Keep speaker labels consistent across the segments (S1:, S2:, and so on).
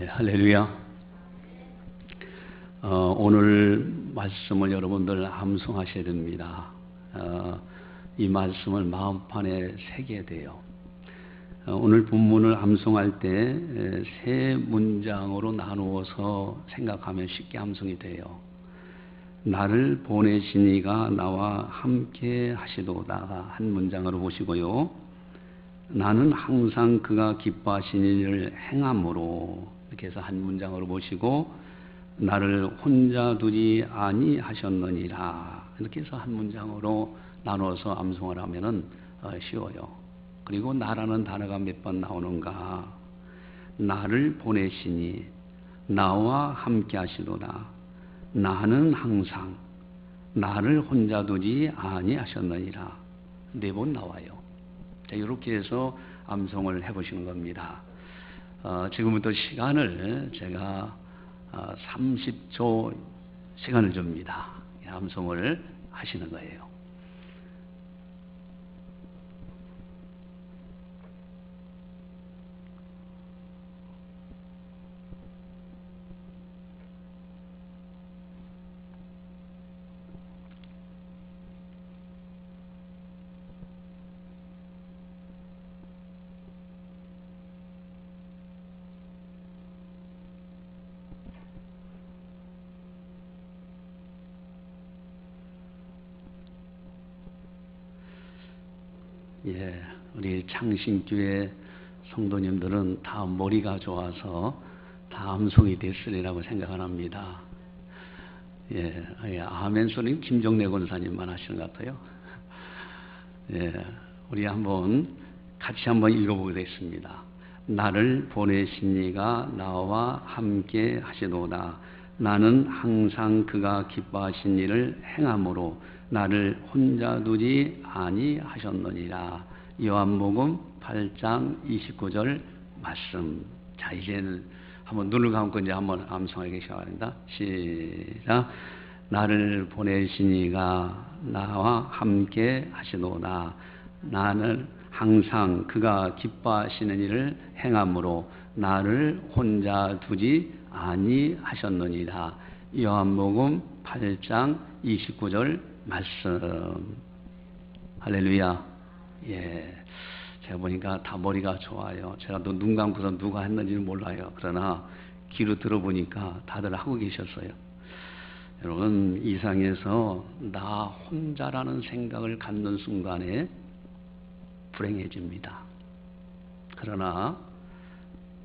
S1: 예, 할렐루야. 오늘 말씀을 여러분들 암송하셔야 됩니다. 이 말씀을 마음판에 새겨야 돼요. 오늘 본문을 암송할 때 세 문장으로 나누어서 생각하면 쉽게 암송이 돼요. 나를 보내신 이가 나와 함께 하시도다가 한 문장으로 보시고요. 나는 항상 그가 기뻐하신 일을 행함으로, 이렇게 해서 한 문장으로 보시고, 나를 혼자 두지 아니하셨느니라, 이렇게 해서 한 문장으로 나눠서 암송을 하면은 쉬워요. 그리고 나라는 단어가 몇 번 나오는가? 나를 보내시니 나와 함께 하시도다. 나는 항상 나를 혼자 두지 아니하셨느니라, 네 번 나와요. 자, 이렇게 해서 암송을 해보시는 겁니다. 지금부터 시간을 제가 30초 시간을 줍니다. 암송을 하시는 거예요. 예, 우리 창신교회 성도님들은 다 머리가 좋아서 다 암송이 됐으리라고 생각을 합니다. 예, 아멘 소리는 김정래 권사님만 하시는 것 같아요. 예, 우리 같이 한번 읽어보겠습니다. 나를 보내신 이가 나와 함께 하시도다. 나는 항상 그가 기뻐하신 일을 행함으로 나를 혼자 두지 아니하셨느니라. 요한복음 8장 29절 말씀. 자, 이제는 한번 눈을 감고 이제 한번 암송하기 시작합니다. 시작. 나를 보내신 이가 나와 함께 하시도다. 나는 항상 그가 기뻐하시는 일을 행함으로 나를 혼자 두지 아니하셨느니라. 요한복음 8장 29절 말씀. 할렐루야. 예, 제가 보니까 다 머리가 좋아요. 제가 또 눈 감고서 누가 했는지는 몰라요. 그러나 귀로 들어보니까 다들 하고 계셨어요. 여러분, 이 세상에서 나 혼자라는 생각을 갖는 순간에 불행해집니다. 그러나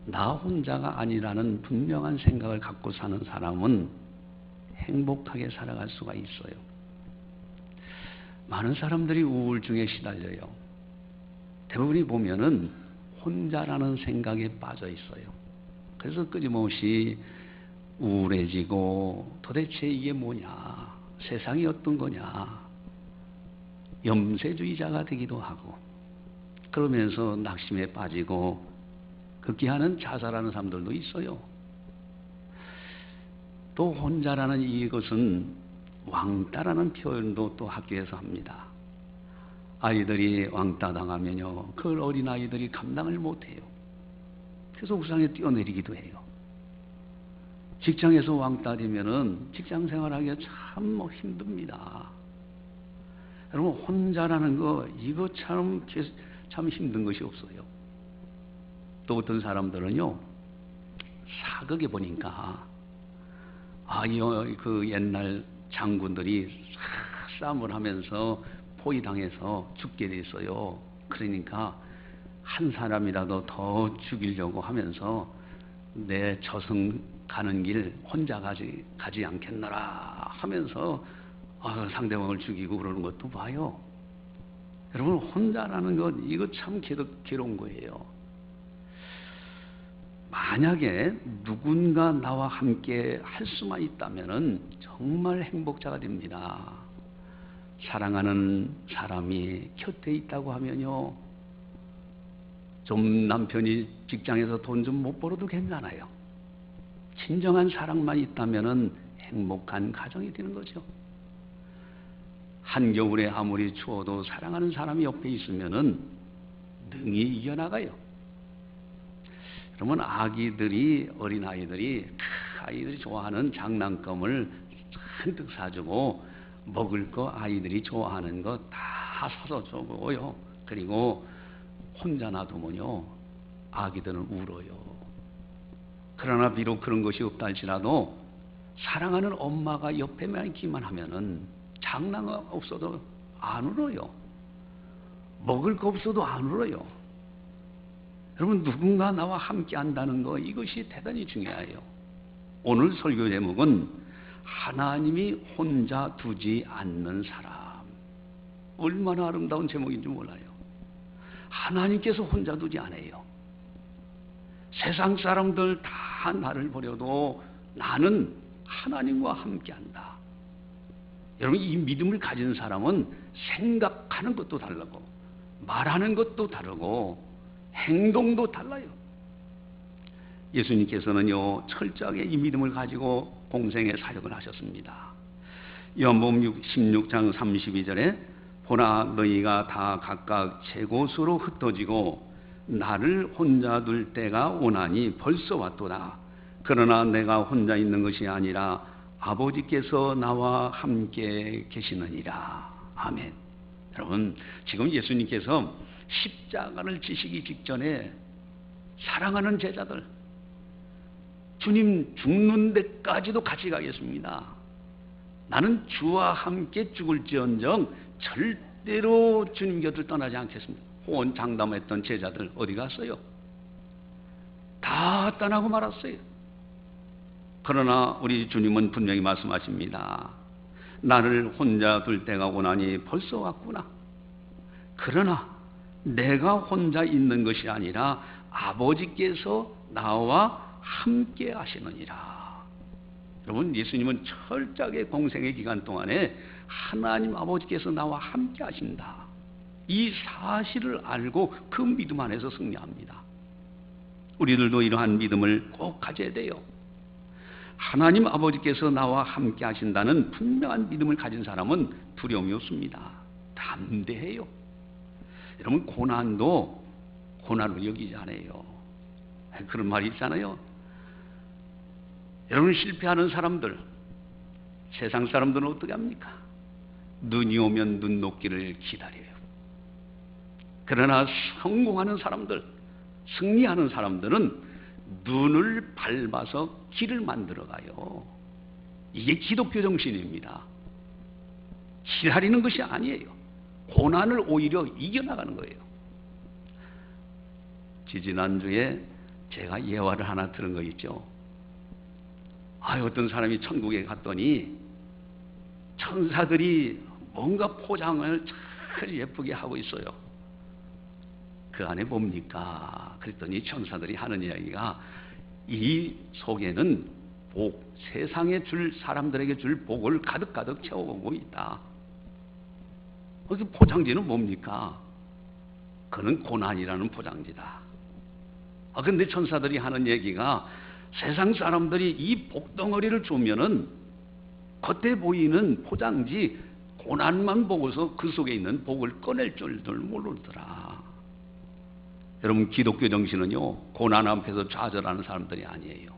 S1: 나 혼자가 아니라는 분명한 생각을 갖고 사는 사람은 행복하게 살아갈 수가 있어요. 많은 사람들이 우울증에 시달려요. 대부분이 보면은 혼자라는 생각에 빠져 있어요. 그래서 끊임없이 우울해지고, 도대체 이게 뭐냐, 세상이 어떤 거냐, 염세주의자가 되기도 하고, 그러면서 낙심에 빠지고 극기하는 자살하는 사람들도 있어요. 또 혼자라는 이것은 왕따라는 표현도 또 학교에서 합니다. 아이들이 왕따 당하면요, 그걸 어린아이들이 감당을 못해요. 그래서 옥상에 뛰어내리기도 해요. 직장에서 왕따 되면은 직장 생활하기가 참 힘듭니다. 여러분, 혼자라는 거, 이거 참 힘든 것이 없어요. 또 어떤 사람들은요, 사극에 보니까, 그 옛날 장군들이 싸움을 하면서 포위당해서 죽게 됐어요. 그러니까 한 사람이라도 더 죽이려고 하면서 내 저승 가는 길 혼자 가지 않겠노라 하면서 상대방을 죽이고 그러는 것도 봐요. 여러분, 혼자라는 것, 이거 참 괴로운 거예요. 만약에 누군가 나와 함께 할 수만 있다면은 정말 행복자가 됩니다. 사랑하는 사람이 곁에 있다고 하면요, 좀 남편이 직장에서 돈 좀 못 벌어도 괜찮아요. 진정한 사랑만 있다면은 행복한 가정이 되는 거죠. 한겨울에 아무리 추워도 사랑하는 사람이 옆에 있으면은 능히 이겨나가요. 그러면 어린아이들이 아이들이 좋아하는 장난감을 잔뜩 사주고 먹을 거 아이들이 좋아하는 거 다 사서 주고요. 그리고 혼자 놔두면요 아기들은 울어요. 그러나 비록 그런 것이 없다 할지라도 사랑하는 엄마가 옆에만 있기만 하면은 장난감 없어도 안 울어요. 먹을 거 없어도 안 울어요. 여러분, 누군가 나와 함께 한다는 거, 이것이 대단히 중요해요. 오늘 설교 제목은 하나님이 혼자 두지 않는 사람. 얼마나 아름다운 제목인지 몰라요. 하나님께서 혼자 두지 않아요. 세상 사람들 다 나를 버려도 나는 하나님과 함께 한다. 여러분, 이 믿음을 가진 사람은 생각하는 것도 다르고 말하는 것도 다르고 행동도 달라요. 예수님께서는요 철저하게 이 믿음을 가지고 공생의 사역을 하셨습니다. 요한복음 16장 32절에 보라 너희가 다 각각 제 곳으로 흩어지고 나를 혼자 둘 때가 오나니 벌써 왔도다. 그러나 내가 혼자 있는 것이 아니라 아버지께서 나와 함께 계시느니라. 아멘. 여러분, 지금 예수님께서 십자가를 지시기 직전에 사랑하는 제자들, 주님 죽는 데까지도 같이 가겠습니다. 나는 주와 함께 죽을지언정 절대로 주님 곁을 떠나지 않겠습니다. 호언장담했던 제자들 어디 갔어요? 다 떠나고 말았어요. 그러나 우리 주님은 분명히 말씀하십니다. 나를 혼자 둘 때가 오나니 벌써 왔구나. 그러나 내가 혼자 있는 것이 아니라 아버지께서 나와 함께 하시느니라. 여러분, 예수님은 철저하게 공생의 기간 동안에 하나님 아버지께서 나와 함께 하신다. 이 사실을 알고 그 믿음 안에서 승리합니다. 우리들도 이러한 믿음을 꼭 가져야 돼요. 하나님 아버지께서 나와 함께 하신다는 분명한 믿음을 가진 사람은 두려움이 없습니다. 담대해요. 여러분, 고난도 고난으로 여기지 않아요. 그런 말이 있잖아요. 여러분, 실패하는 사람들, 세상 사람들은 어떻게 합니까? 눈이 오면 눈 녹기를 기다려요. 그러나 성공하는 사람들, 승리하는 사람들은 눈을 밟아서 길을 만들어가요. 이게 기독교 정신입니다. 기다리는 것이 아니에요. 고난을 오히려 이겨나가는 거예요. 지지난주에 제가 예화를 하나 들은 거 있죠. 어떤 사람이 천국에 갔더니 천사들이 뭔가 포장을 잘 예쁘게 하고 있어요. 그 안에 뭡니까? 그랬더니 천사들이 하는 이야기가 이 속에는 복, 세상에 줄 사람들에게 줄 복을 가득가득 채워오고 있다. 그 포장지는 뭡니까? 그는 고난이라는 포장지다. 근데 천사들이 하는 얘기가 세상 사람들이 이 복덩어리를 주면은 겉에 보이는 포장지 고난만 보고서 그 속에 있는 복을 꺼낼 줄들 모르더라. 여러분, 기독교 정신은요 고난 앞에서 좌절하는 사람들이 아니에요.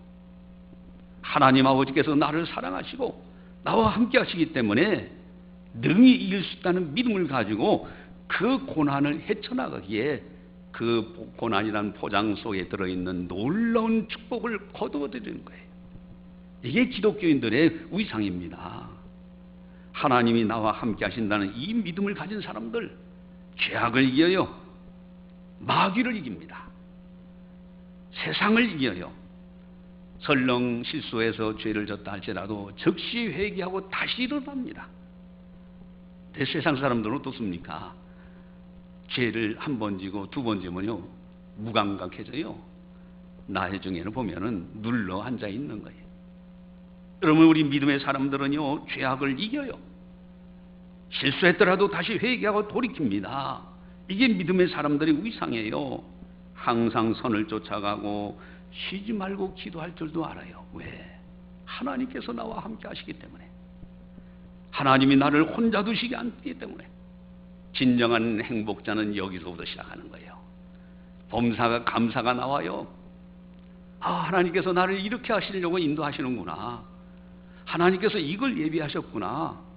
S1: 하나님 아버지께서 나를 사랑하시고 나와 함께 하시기 때문에 능히 이길 수 있다는 믿음을 가지고 그 고난을 헤쳐나가기에 그 고난이라는 포장 속에 들어있는 놀라운 축복을 거두어드리는 거예요. 이게 기독교인들의 위상입니다. 하나님이 나와 함께 하신다는 이 믿음을 가진 사람들, 죄악을 이겨요. 마귀를 이깁니다. 세상을 이겨요. 설령 실수해서 죄를 졌다 할지라도 즉시 회개하고 다시 일어납니다. 세상 사람들은 어떻습니까? 죄를 한 번 지고 두 번 지면요 무감각해져요. 나의 중에는 보면은 눌러 앉아 있는 거예요. 여러분, 우리 믿음의 사람들은요 죄악을 이겨요. 실수했더라도 다시 회개하고 돌이킵니다. 이게 믿음의 사람들의 위상이에요. 항상 선을 쫓아가고 쉬지 말고 기도할 줄도 알아요. 왜? 하나님께서 나와 함께 하시기 때문에. 하나님이 나를 혼자 두시지 않기 때문에. 진정한 행복자는 여기서부터 시작하는 거예요. 범사가 감사가 나와요. 하나님께서 나를 이렇게 하시려고 인도하시는구나. 하나님께서 이걸 예비하셨구나.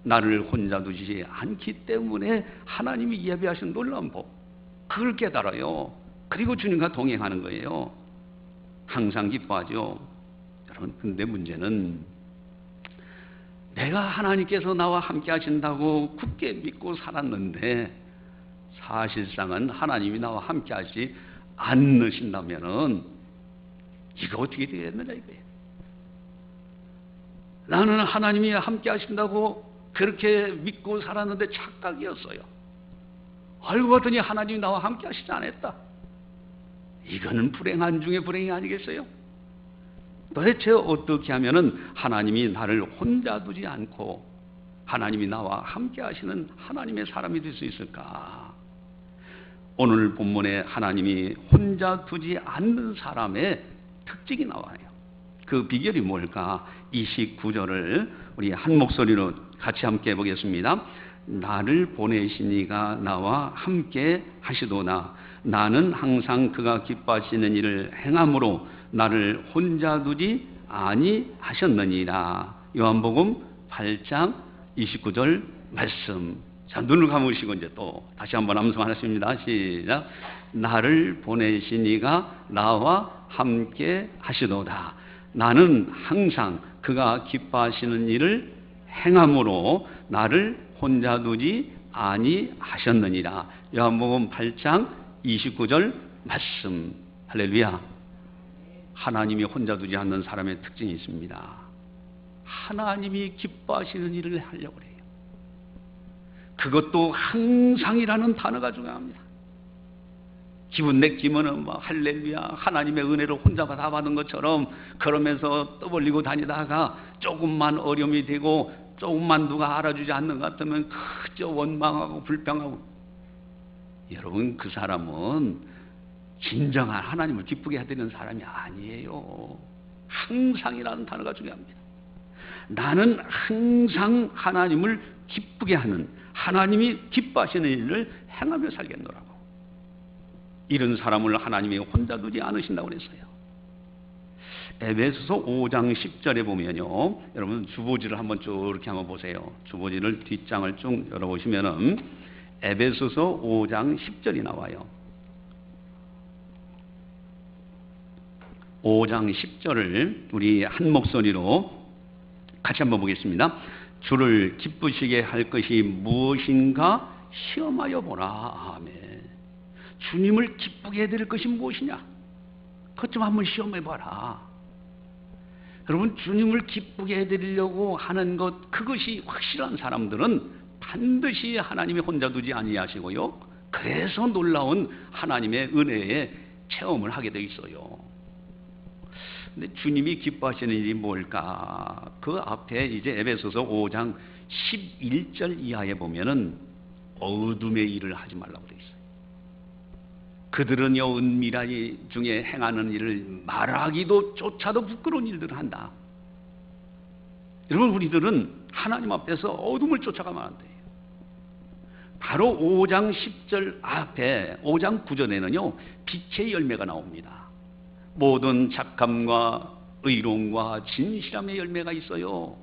S1: 나를 혼자 두지 않기 때문에 하나님이 예비하신 놀라운 복, 그걸 깨달아요. 그리고 주님과 동행하는 거예요. 항상 기뻐하죠. 여러분, 근데 문제는 내가 하나님께서 나와 함께 하신다고 굳게 믿고 살았는데 사실상은 하나님이 나와 함께 하지 않으신다면은 이거 어떻게 되겠느냐 이거예요. 나는 하나님이 함께 하신다고 그렇게 믿고 살았는데 착각이었어요. 알고 봤더니 하나님이 나와 함께 하시지 않았다. 이거는 불행한 중에 불행이 아니겠어요? 도대체 어떻게 하면은 하나님이 나를 혼자 두지 않고 하나님이 나와 함께 하시는 하나님의 사람이 될 수 있을까? 오늘 본문에 하나님이 혼자 두지 않는 사람의 특징이 나와요. 그 비결이 뭘까? 29절을 우리 한 목소리로 같이 함께 해보겠습니다. 나를 보내신 이가 나와 함께 하시도다. 나는 항상 그가 기뻐하시는 일을 행함으로 나를 혼자 두지 아니하셨느니라. 요한복음 8장 29절 말씀. 자, 눈을 감으시고 이제 또 다시 한번 암송하겠습니다. 시작. 나를 보내신 이가 나와 함께 하시도다. 나는 항상 그가 기뻐하시는 일을 행함으로 나를 혼자 두지 아니하셨느니라. 요한복음 8장 29절 말씀. 할렐루야. 하나님이 혼자 두지 않는 사람의 특징이 있습니다. 하나님이 기뻐하시는 일을 하려고 해요. 그것도 항상이라는 단어가 중요합니다. 기분 내키면은 할렐루야, 하나님의 은혜를 혼자 다 받은 것처럼 그러면서 떠벌리고 다니다가 조금만 어려움이 되고 조금만 누가 알아주지 않는 것 같으면 그저 원망하고 불평하고. 여러분, 그 사람은 진정한 하나님을 기쁘게 해드리는 사람이 아니에요. 항상이라는 단어가 중요합니다. 나는 항상 하나님을 기쁘게 하는, 하나님이 기뻐하시는 일을 행하며 살겠노라고. 이런 사람을 하나님이 혼자 두지 않으신다고 그랬어요. 에베소서 5장 10절에 보면요, 여러분 주보지를 한번 쭉 이렇게 한번 보세요. 주보지를 뒷장을 쭉 열어보시면은 에베소서 5장 10절이 나와요. 5장 10절을 우리 한 목소리로 같이 한번 보겠습니다. 주를 기쁘시게 할 것이 무엇인가 시험하여 보라. 아멘. 주님을 기쁘게 해드릴 것이 무엇이냐? 그것 좀 한번 시험해봐라. 여러분, 주님을 기쁘게 해드리려고 하는 것, 그것이 확실한 사람들은 반드시 하나님이 혼자 두지 아니하시고요, 그래서 놀라운 하나님의 은혜의 체험을 하게 되어 있어요. 근데 주님이 기뻐하시는 일이 뭘까? 그 앞에 이제 에베소서 5장 11절 이하에 보면은 어둠의 일을 하지 말라고 되어 있어요. 그들은요, 은밀한 중에 행하는 일을 말하기도 조차도 부끄러운 일들을 한다. 여러분, 우리들은 하나님 앞에서 어둠을 쫓아가면 안 돼요. 바로 5장 10절 앞에 5장 9절에는요 빛의 열매가 나옵니다. 모든 착함과 의로움과 진실함의 열매가 있어요.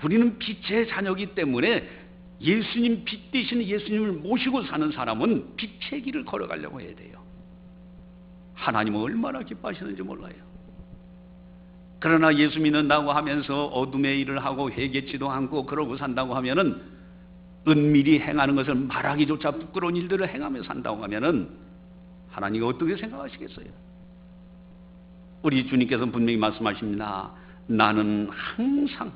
S1: 우리는 빛의 자녀이기 때문에 예수님, 빛 되시는 예수님을 모시고 사는 사람은 빛의 길을 걸어가려고 해야 돼요. 하나님은 얼마나 기뻐하시는지 몰라요. 그러나 예수 믿는다고 하면서 어둠의 일을 하고 회개치도 않고 그러고 산다고 하면은, 은밀히 행하는 것을 말하기조차 부끄러운 일들을 행하며 산다고 하면은 하나님이 어떻게 생각하시겠어요? 우리 주님께서는 분명히 말씀하십니다. 나는 항상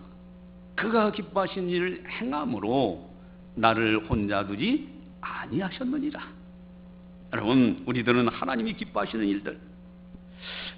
S1: 그가 기뻐하신 일을 행함으로 나를 혼자 두지 아니하셨느니라. 여러분, 우리들은 하나님이 기뻐하시는 일들,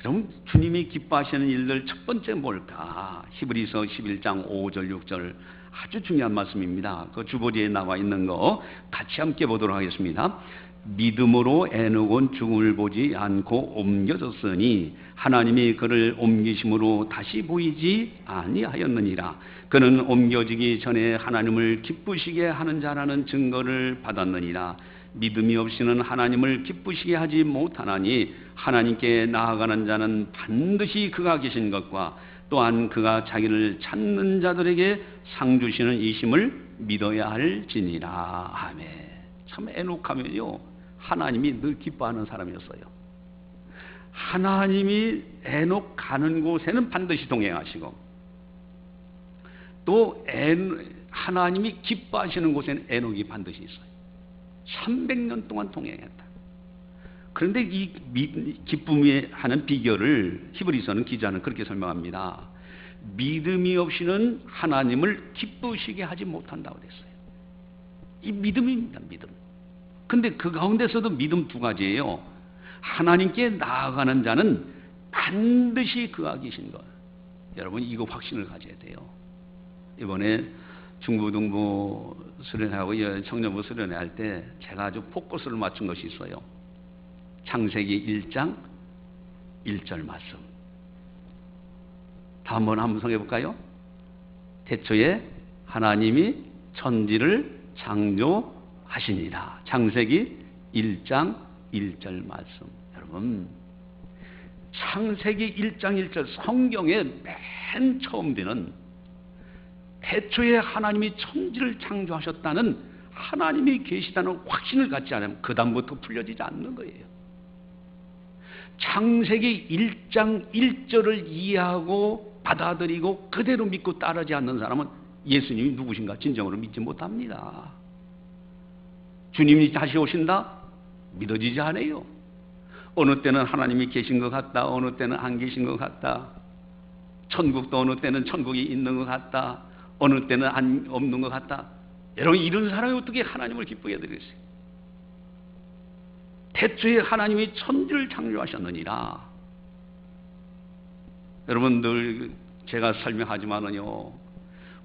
S1: 여러분, 주님이 기뻐하시는 일들 첫 번째 뭘까? 히브리서 11장 5절 6절 아주 중요한 말씀입니다. 그 주보지에 나와 있는 거 같이 함께 보도록 하겠습니다. 믿음으로 에녹은 죽음을 보지 않고 옮겨졌으니 하나님이 그를 옮기심으로 다시 보이지 아니하였느니라. 그는 옮겨지기 전에 하나님을 기쁘시게 하는 자라는 증거를 받았느니라. 믿음이 없이는 하나님을 기쁘시게 하지 못하나니 하나님께 나아가는 자는 반드시 그가 계신 것과 또한 그가 자기를 찾는 자들에게 상 주시는 이심을 믿어야 할지니라. 아멘. 참 에녹하면요, 하나님이 늘 기뻐하는 사람이었어요. 하나님이 에녹 가는 곳에는 반드시 동행하시고, 또 하나님이 기뻐하시는 곳에는 에녹이 반드시 있어요. 300년 동안 동행했다. 그런데 이 기쁨이 하는 비결을 히브리서는 기자는 그렇게 설명합니다. 믿음이 없이는 하나님을 기쁘시게 하지 못한다고 그랬어요. 이 믿음입니다, 믿음. 근데 그 가운데서도 믿음 두 가지예요. 하나님께 나아가는 자는 반드시 그가 계신 것. 여러분, 이거 확신을 가져야 돼요. 이번에 중고등부 수련하고 청년부 수련회 할 때 제가 아주 포커스를 맞춘 것이 있어요. 창세기 1장 1절 말씀. 다 한번 함성해 볼까요? 태초에 하나님이 천지를 창조하시니라. 창세기 1장 1절 말씀. 여러분, 창세기 1장 1절 성경의 맨 처음 되는 태초에 하나님이 천지를 창조하셨다는 하나님이 계시다는 확신을 갖지 않으면 그 다음부터 풀려지지 않는 거예요. 창세기 1장 1절을 이해하고 받아들이고 그대로 믿고 따르지 않는 사람은 예수님이 누구신가 진정으로 믿지 못합니다. 주님이 다시 오신다? 믿어지지 않아요. 어느 때는 하나님이 계신 것 같다, 어느 때는 안 계신 것 같다, 천국도 어느 때는 천국이 있는 것 같다, 어느 때는 없는 것 같다. 여러분, 이런 사람이 어떻게 하나님을 기쁘게 해드리겠어요? 태초에 하나님이 천지를 창조하셨느니라. 여러분들, 제가 설명하지만은요,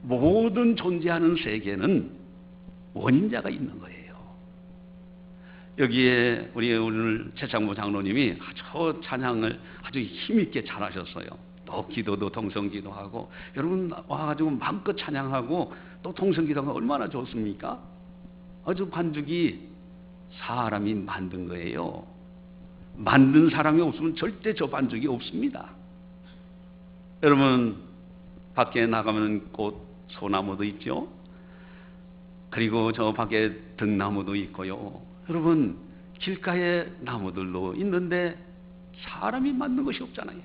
S1: 모든 존재하는 세계는 원인자가 있는 거예요. 여기에 우리 오늘 최창모 장로님이 아주 찬양을 아주 힘있게 잘하셨어요. 또 기도도 동성기도하고, 여러분 와가지고 마음껏 찬양하고 또 동성기도가 얼마나 좋습니까? 아주 반죽이 사람이 만든 거예요. 만든 사람이 없으면 절대 저 반죽이 없습니다. 여러분, 밖에 나가면 꽃, 소나무도 있죠. 그리고 저 밖에 등나무도 있고요. 여러분, 길가에 나무들도 있는데 사람이 만든 것이 없잖아요.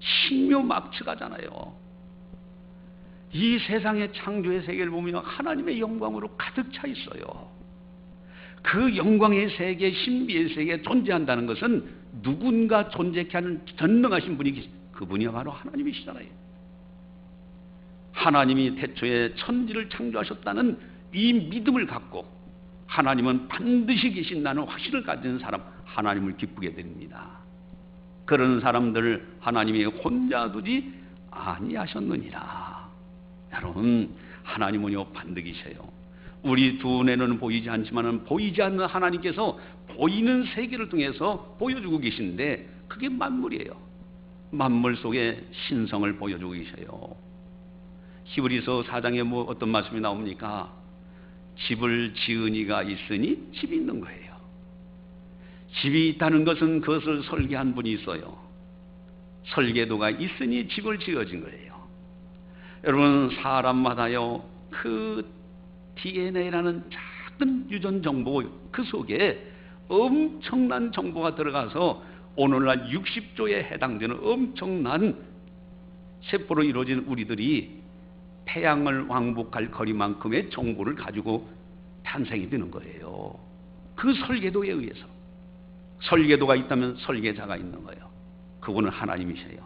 S1: 신묘막측하잖아요. 이 세상의 창조의 세계를 보면 하나님의 영광으로 가득 차 있어요. 그 영광의 세계, 신비의 세계에 존재한다는 것은 누군가 존재케 하는 전능하신 분이 계신, 그분이 바로 하나님이시잖아요. 하나님이 태초에 천지를 창조하셨다는 이 믿음을 갖고 하나님은 반드시 계신다는 확신을 가진 사람, 하나님을 기쁘게 됩니다. 그런 사람들 하나님이 혼자 두지 아니하셨느니라. 여러분, 하나님은요 반드시세요. 우리 두 눈에는 보이지 않지만은 보이지 않는 하나님께서 보이는 세계를 통해서 보여주고 계신데 그게 만물이에요. 만물 속에 신성을 보여주고 계셔요. 히브리서 4장에 뭐 어떤 말씀이 나옵니까? 집을 지은 이가 있으니 집이 있는 거예요. 집이 있다는 것은 그것을 설계한 분이 있어요. 설계도가 있으니 집을 지어진 거예요. 여러분, 사람마다요 그 DNA라는 작은 유전 정보, 그 속에 엄청난 정보가 들어가서 오늘날 60조에 해당되는 엄청난 세포로 이루어진 우리들이 태양을 왕복할 거리만큼의 정보를 가지고 탄생이 되는 거예요. 그 설계도에 의해서. 설계도가 있다면 설계자가 있는 거예요. 그분은 하나님이세요.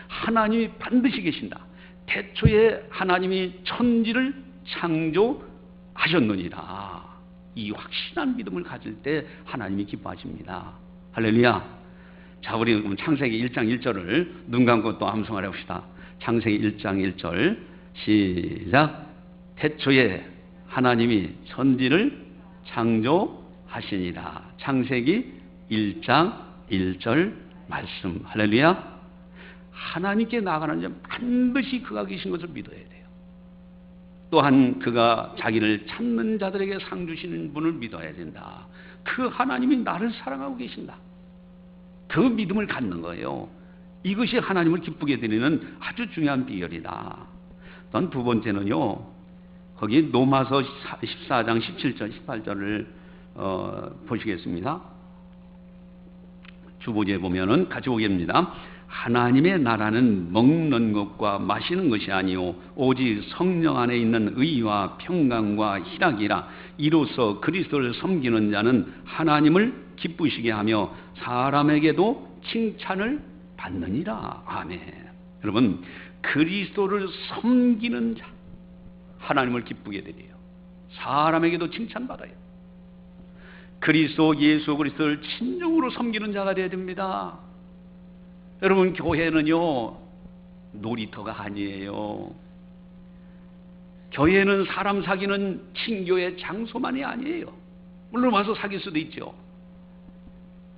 S1: 하나님이 반드시 계신다. 태초에 하나님이 천지를 창조하셨느니라. 이 확신한 믿음을 가질 때 하나님이 기뻐하십니다. 할렐루야. 자, 우리 그럼 창세기 1장 1절을 눈 감고 또 암송하려 합시다. 창세기 1장 1절 시작. 태초에 하나님이 천지를 창조하시니라. 창세기 1장 1절 말씀. 할렐루야. 하나님께 나아가는 자 반드시 그가 계신 것을 믿어야 돼요. 또한 그가 자기를 찾는 자들에게 상 주시는 분을 믿어야 된다. 그 하나님이 나를 사랑하고 계신다. 그 믿음을 갖는 거예요. 이것이 하나님을 기쁘게 드리는 아주 중요한 비결이다. 또한 두 번째는요, 거기 로마서 14장 17절 18절을 보시겠습니다. 주보지에 보면은 같이 보겠습니다. 하나님의 나라는 먹는 것과 마시는 것이 아니요 오직 성령 안에 있는 의와 평강과 희락이라. 이로써 그리스도를 섬기는 자는 하나님을 기쁘시게 하며 사람에게도 칭찬을 받느니라. 아멘. 여러분, 그리스도를 섬기는 자, 하나님을 기쁘게 드려요. 사람에게도 칭찬받아요. 그리스도 예수 그리스도를 진정으로 섬기는 자가 되어야 됩니다. 여러분, 교회는요 놀이터가 아니에요. 교회는 사람 사귀는 친교의 장소만이 아니에요. 물론 와서 사귈 수도 있죠.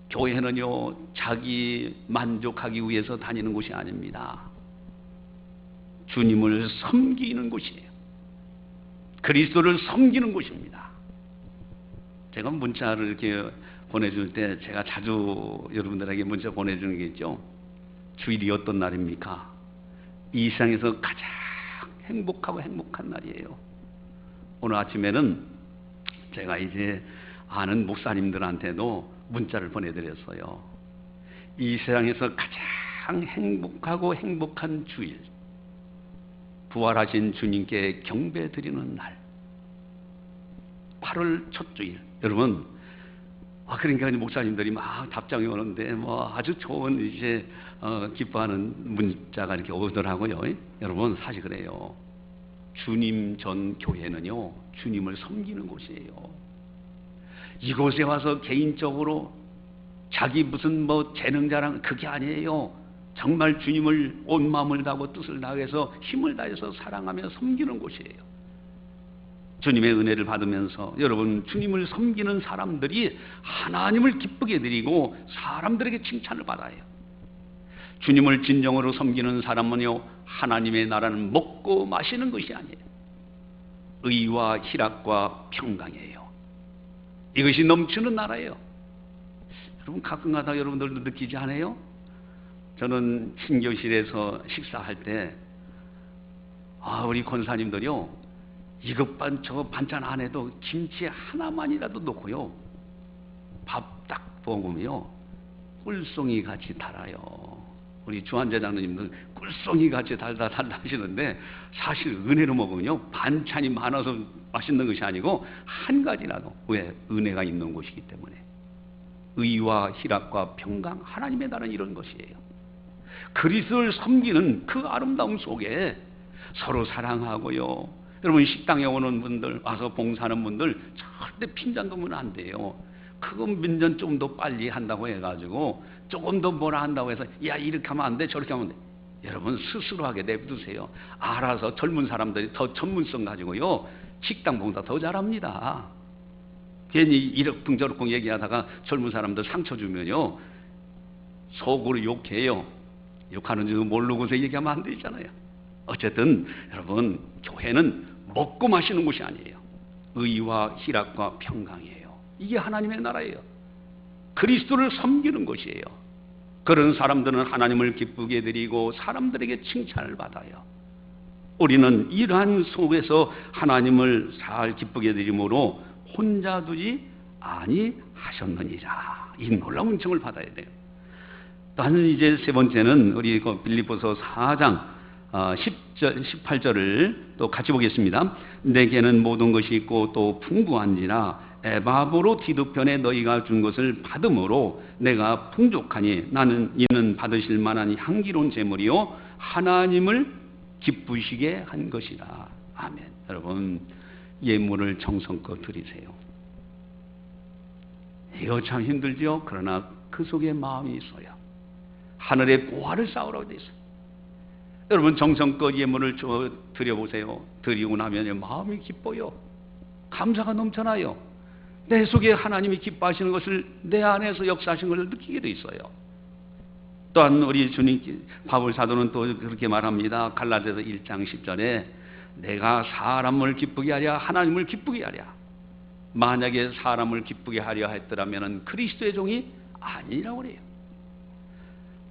S1: 교회는요 자기 만족하기 위해서 다니는 곳이 아닙니다. 주님을 섬기는 곳이에요. 그리스도를 섬기는 곳입니다. 제가 문자를 이렇게 보내줄 때 제가 자주 여러분들에게 문자 보내주는 게 있죠. 주일이 어떤 날입니까? 이 세상에서 가장 행복하고 행복한 날이에요. 오늘 아침에는 제가 이제 아는 목사님들한테도 문자를 보내드렸어요. 이 세상에서 가장 행복하고 행복한 주일, 부활하신 주님께 경배 드리는 날, 8월 첫 주일. 여러분, 그러니까 목사님들이 막 답장이 오는데 아주 좋은 이제 기뻐하는 문자가 이렇게 오더라고요. 여러분, 사실 그래요. 주님 전 교회는요 주님을 섬기는 곳이에요. 이곳에 와서 개인적으로 자기 무슨 재능 자랑, 그게 아니에요. 정말 주님을 온 마음을 다하고 뜻을 다해서 힘을 다해서 사랑하며 섬기는 곳이에요. 주님의 은혜를 받으면서 여러분, 주님을 섬기는 사람들이 하나님을 기쁘게 드리고 사람들에게 칭찬을 받아요. 주님을 진정으로 섬기는 사람은요 하나님의 나라는 먹고 마시는 것이 아니에요. 의와 희락과 평강이에요. 이것이 넘치는 나라예요. 여러분, 가끔가다 여러분들도 느끼지 않아요? 저는 신교실에서 식사할 때 우리 권사님들이요 이것 저 반찬 안에도 김치 하나만이라도 넣고요 밥 딱 먹으면요 꿀송이 같이 달아요. 우리 주한제장님들 꿀송이 같이 달다 하시는데, 사실 은혜로 먹으면요 반찬이 많아서 맛있는 것이 아니고 한 가지라도, 왜? 은혜가 있는 곳이기 때문에. 의와 희락과 평강, 하나님의 나라는 이런 것이에요. 그리스도를 섬기는 그 아름다움 속에 서로 사랑하고요. 여러분, 식당에 오는 분들, 와서 봉사하는 분들 절대 핀잔 두면 안 돼요. 그건 민전 좀 더 빨리 한다고 해가지고 조금 더 뭐라 한다고 해서 야 이렇게 하면 안 돼 저렇게 하면 돼. 여러분, 스스로 하게 내두세요. 알아서 젊은 사람들이 더 전문성 가지고요 식당 봉사 더 잘합니다. 괜히 이럭쿵저럭쿵 얘기하다가 젊은 사람들 상처 주면요 속으로 욕해요. 욕하는 줄 모르고서 얘기하면 안 되잖아요. 어쨌든 여러분, 교회는 먹고 마시는 곳이 아니에요. 의와 희락과 평강이에요. 이게 하나님의 나라예요. 그리스도를 섬기는 것이에요. 그런 사람들은 하나님을 기쁘게 드리고 사람들에게 칭찬을 받아요. 우리는 이러한 속에서 하나님을 잘 기쁘게 드림으로 혼자 두지 아니하셨느니라. 이 놀라운 은총을 받아야 돼요. 또한 이제 세 번째는 우리 빌립보서 4장 10절, 18절을 또 같이 보겠습니다. 내게는 모든 것이 있고 또 풍부한지라 에바브로 디도편에 너희가 준 것을 받음으로 내가 풍족하니 나는 이는 받으실 만한 향기로운 제물이요 하나님을 기쁘시게 한 것이라. 아멘. 여러분, 예물을 정성껏 드리세요. 이거 참 힘들죠? 그러나 그 속에 마음이 있어요. 하늘의 보화를 쌓으라고 되어 있어요. 여러분, 정성껏 예물을 드려보세요. 드리고 나면 마음이 기뻐요. 감사가 넘쳐나요. 내 속에 하나님이 기뻐하시는 것을, 내 안에서 역사하시는 것을 느끼게 돼 있어요. 또한 우리 주님 바울 사도는 또 그렇게 말합니다. 갈라디아서 1장 10절에 내가 사람을 기쁘게 하랴 하나님을 기쁘게 하랴. 만약에 사람을 기쁘게 하려 했더라면 그리스도의 종이 아니라고 그래요.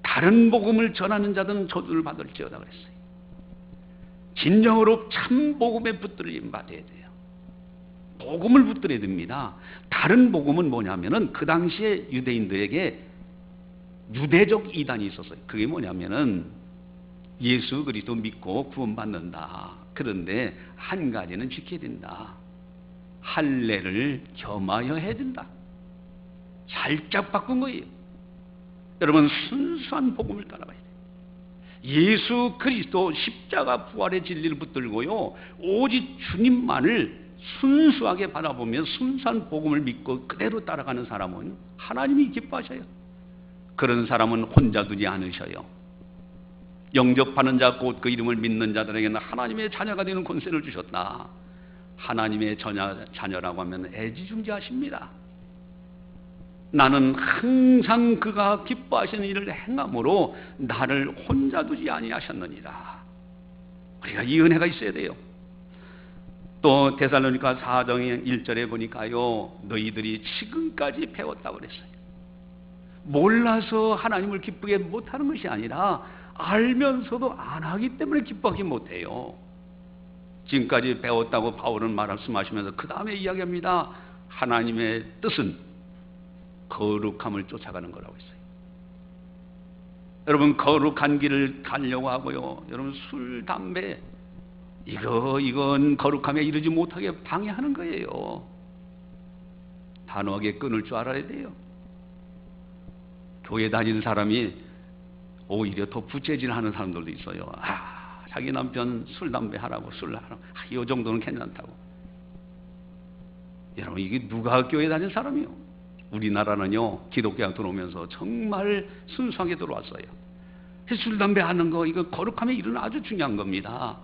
S1: 다른 복음을 전하는 자들은 저주를 받을지어다 그랬어요. 진정으로 참 복음에 붙들림 받아야 돼요. 복음을 붙들어야 됩니다. 다른 복음은 뭐냐면은 그 당시에 유대인들에게 유대적 이단이 있었어요. 그게 뭐냐면은 예수 그리스도 믿고 구원받는다. 그런데 한 가지는 지켜야 된다. 할례를 겸하여 해야 된다. 살짝 바꾼 거예요. 여러분, 순수한 복음을 따라가야 돼요. 예수 그리스도 십자가 부활의 진리를 붙들고요, 오직 주님만을 순수하게 바라보며 순수한 복음을 믿고 그대로 따라가는 사람은 하나님이 기뻐하셔요. 그런 사람은 혼자 두지 않으셔요. 영접하는 자 곧 그 이름을 믿는 자들에게는 하나님의 자녀가 되는 권세를 주셨다. 하나님의 자녀라고 하면 애지중지하십니다. 나는 항상 그가 기뻐하시는 일을 행함으로 나를 혼자 두지 아니하셨느니라. 우리가 이 은혜가 있어야 돼요. 또 데살로니가 4장 1절에 보니까요, 너희들이 지금까지 배웠다고 그랬어요. 몰라서 하나님을 기쁘게 못하는 것이 아니라 알면서도 안 하기 때문에 기뻐하기 못해요. 지금까지 배웠다고 바울은 말씀하시면서 그 다음에 이야기합니다. 하나님의 뜻은 거룩함을 쫓아가는 거라고 했어요. 여러분, 거룩한 길을 가려고 하고요, 여러분 술, 담배 이건 거룩함에 이르지 못하게 방해하는 거예요. 단호하게 끊을 줄 알아야 돼요. 교회 다니는 사람이 오히려 더 부채질하는 사람들도 있어요. 자기 남편 술, 담배 하라고, 술 하라고, 이 정도는 괜찮다고. 여러분, 이게 누가 교회 다니는 사람이요? 우리나라는요, 기독교가 들어오면서 정말 순수하게 들어왔어요. 술, 담배 하는 거, 이거 거룩함에 이르는 아주 중요한 겁니다.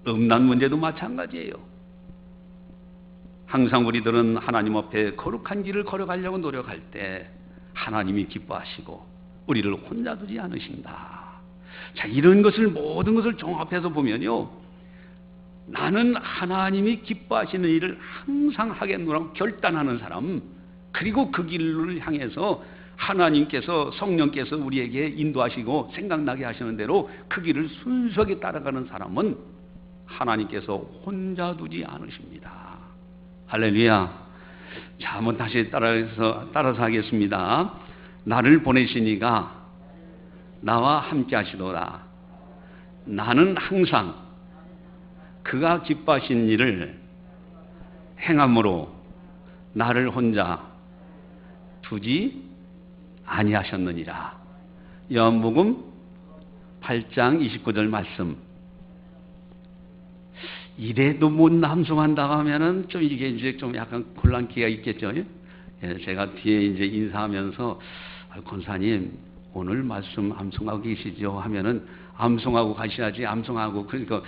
S1: 음란 문제도 마찬가지예요. 항상 우리들은 하나님 앞에 거룩한 길을 걸어가려고 노력할 때 하나님이 기뻐하시고 우리를 혼자 두지 않으신다. 자, 이런 것을, 모든 것을 종합해서 보면요, 나는 하나님이 기뻐하시는 일을 항상 하겠노라고 결단하는 사람, 그리고 그 길을 향해서 하나님께서, 성령께서 우리에게 인도하시고 생각나게 하시는 대로 그 길을 순수하게 따라가는 사람은 하나님께서 혼자 두지 않으십니다. 할렐루야. 자, 한번 다시 따라서 하겠습니다. 나를 보내시니가 나와 함께 하시도다. 나는 항상 그가 기뻐하신 일을 행함으로 나를 혼자 두지 아니하셨느니라. 요한복음 8장 29절 말씀. 이래도 못 암송한다고 하면은 좀 이게 이제 좀 약간 곤란기가 있겠죠. 예, 제가 뒤에 이제 인사하면서 권사님 오늘 말씀 암송하고 계시죠 하면은 암송하고 가셔야지, 암송하고, 그러니까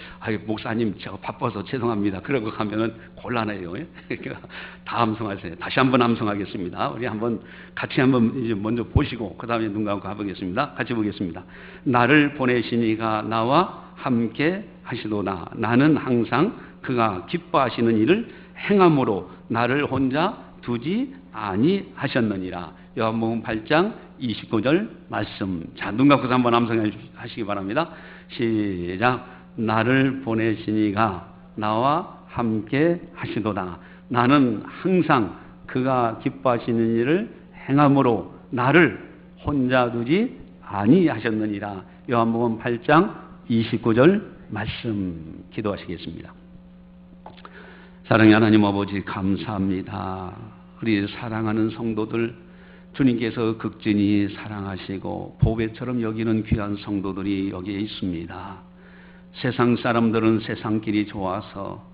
S1: 목사님 제가 바빠서 죄송합니다 그러고 가면은 곤란해요. 그러니까 다 암송하세요. 다시 한번 암송하겠습니다. 우리 한번 같이 한번 이제 먼저 보시고 그 다음에 눈 감고 가보겠습니다. 같이 보겠습니다. 나를 보내시니가 나와 함께 하시도다. 나는 항상 그가 기뻐하시는 일을 행함으로 나를 혼자 두지 아니하셨느니라. 요한복음 8장 29절 말씀. 자, 눈 감고서 한번 암송하시기 바랍니다. 시작. 나를 보내시니가 나와 함께 하시도다. 나는 항상 그가 기뻐하시는 일을 행함으로 나를 혼자 두지 아니하셨느니라. 요한복음 8장 29절 말씀. 기도하시겠습니다. 사랑의 하나님 아버지, 감사합니다. 우리 사랑하는 성도들, 주님께서 극진히 사랑하시고 보배처럼 여기는 귀한 성도들이 여기에 있습니다. 세상 사람들은 세상길이 좋아서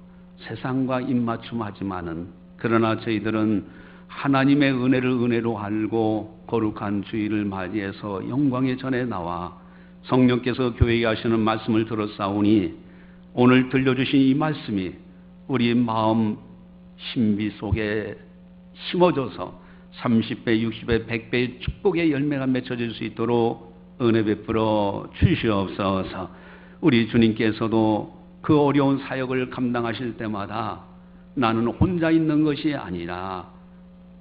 S1: 세상과 입맞춤하지만은, 그러나 저희들은 하나님의 은혜를 은혜로 알고 거룩한 주일을 맞이해서 영광의 전에 나와 성령께서 교회에 하시는 말씀을 들었사오니 오늘 들려주신 이 말씀이 우리 마음 신비 속에 심어져서 30배, 60배, 100배의 축복의 열매가 맺혀질 수 있도록 은혜 베풀어 주시옵소서. 우리 주님께서도 그 어려운 사역을 감당하실 때마다 나는 혼자 있는 것이 아니라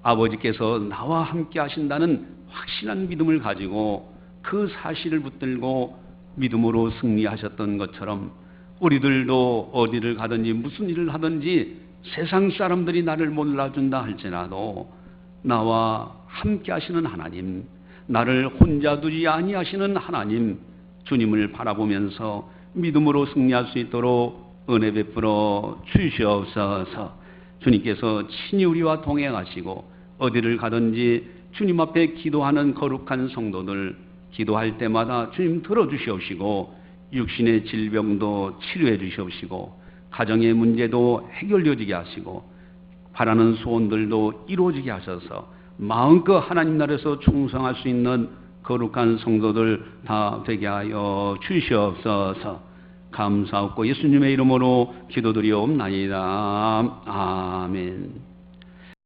S1: 아버지께서 나와 함께 하신다는 확실한 믿음을 가지고 그 사실을 붙들고 믿음으로 승리하셨던 것처럼 우리들도 어디를 가든지 무슨 일을 하든지 세상 사람들이 나를 몰라준다 할지라도 나와 함께 하시는 하나님, 나를 혼자 두지 아니하시는 하나님, 주님을 바라보면서 믿음으로 승리할 수 있도록 은혜 베풀어 주시옵소서. 주님께서 친히 우리와 동행하시고 어디를 가든지 주님 앞에 기도하는 거룩한 성도들, 기도할 때마다 주님 들어주시옵시고 육신의 질병도 치료해 주시옵시고 가정의 문제도 해결되어지게 하시고 바라는 소원들도 이루어지게 하셔서 마음껏 하나님 나라에서 충성할 수 있는 거룩한 성도들 다 되게 하여 주시옵소서. 감사하고 예수님의 이름으로 기도드리옵나이다. 아멘.